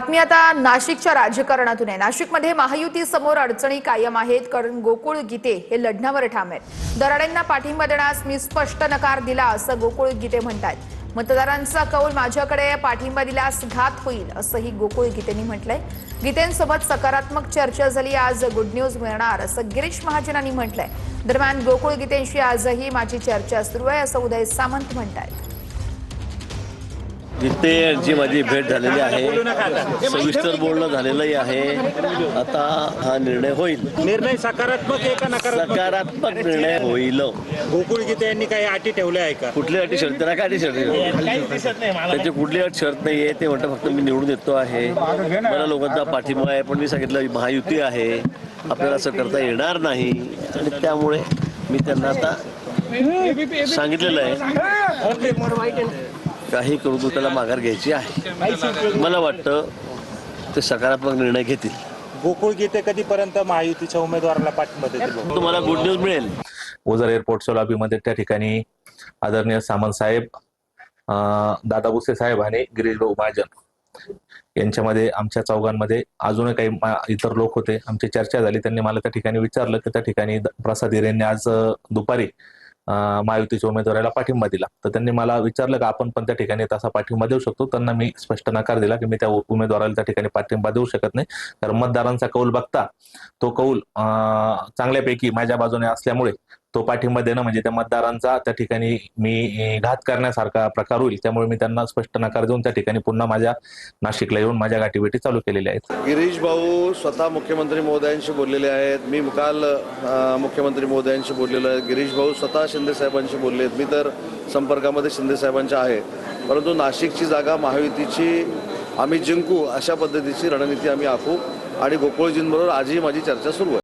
बातमी आता नाशिकच्या राजकारणातून आहे। नाशिकमध्ये महायुती समोर अडचणी कायम आहेत, कारण गोकुळ गीते हे लढण्यावर ठाम आहेत। दराडेंना पाठिंबा देण्यास मी स्पष्ट नकार दिला असं गोकुळ गीते म्हणतात। मतदारांचा कौल माझ्याकडे, पाठिंबा दिल्यास घात होईल असंही गोकुळ गीतेंनी म्हटलंय। गीतेंसोबत सकारात्मक चर्चा झाली, आज गुड न्यूज मिळणार असं गिरीश महाजनांनी म्हटलंय। दरम्यान गोकुळ गीतेंशी आजही माझी चर्चा सुरू आहे असं उदय सामंत म्हणतात। गीतेंची माझी भेट झालेली आहे, सविस्तर बोलणं झालेलंही आहे। आता हा निर्णय होईल। निर्णय सकारात्मक आहे का नकारात्मक? सकारात्मक निर्णय होईल। गोकुळ गीते यांनी काही अटी ठेवल्या आहे का? कुठली अटी शर्त? त्याला काय अटी शर्त? त्याची कुठली अट शर्त नाहीये। ते म्हणतात फक्त मी निवडून येतो आहे, मला लोकांचा पाठिंबा आहे, पण मी सांगितलं महायुती आहे, आपल्याला असं करता येणार नाही, आणि त्यामुळे मी त्यांना आता सांगितलेलं आहे काही करू तू त्याला माघार घ्यायची आहे। मला वाटतं ते सकारात्मक निर्णय घेतील। गोकुळ गीते कधीपर्यंत महायुतीच्या उमेदवाराला पाठिंबा देतील? तुम्हाला गुड न्यूज मिळेल। ओझर एअरपोर्टच्या लॉबीमध्ये त्या ठिकाणी आदरणीय सामंत साहेब, दादा भुसे साहेब आणि गिरीश भाऊ महाजन यांच्यामध्ये, आमच्या चौघांमध्ये अजूनही काही इतर लोक होते। आमची चर्चा झाली। त्यांनी मला त्या ठिकाणी विचारलं की त्या ठिकाणी प्रसाद हिरेंनी आज दुपारी महायुतीच्या उमेदवाराला पाठिंबा दिला, तर त्यांनी मला विचारलं की आपण पण त्या ठिकाणी तसा पाठिंबा देऊ शकतो। त्यांना मी स्पष्ट नकार दिला की मी त्या उमेदवाराला त्या ठिकाणी पाठिंबा देऊ शकत नाही, कारण मतदारांचा कौल बघता तो कौल चांगल्यापैकी माझ्या बाजूने असल्यामुळे तो पाठिंबा देणं म्हणजे त्या मतदारांचा त्या ठिकाणी मी घात करण्यासारखा प्रकार होईल। त्यामुळे मी त्यांना स्पष्ट नकार देऊन त्या ठिकाणी पुन्हा माझ्या नाशिकला येऊन माझ्या गाठीभेटी चालू केलेल्या आहेत। गिरीश भाऊ स्वतः मुख्यमंत्री महोदयांशी बोललेले आहेत। मी काल मुख्यमंत्री महोदयांशी बोललेलो आहे। गिरीश भाऊ स्वतः शिंदे साहेबांशी बोलले आहेत। मी तर संपर्कामध्ये शिंदे साहेबांच्या आहे, परंतु नाशिकची जागा महायुतीची आम्ही जिंकू अशा पद्धतीची रणनीती आम्ही आखू, आणि गोकुळजींबरोबर आजही माझी चर्चा सुरू आहे।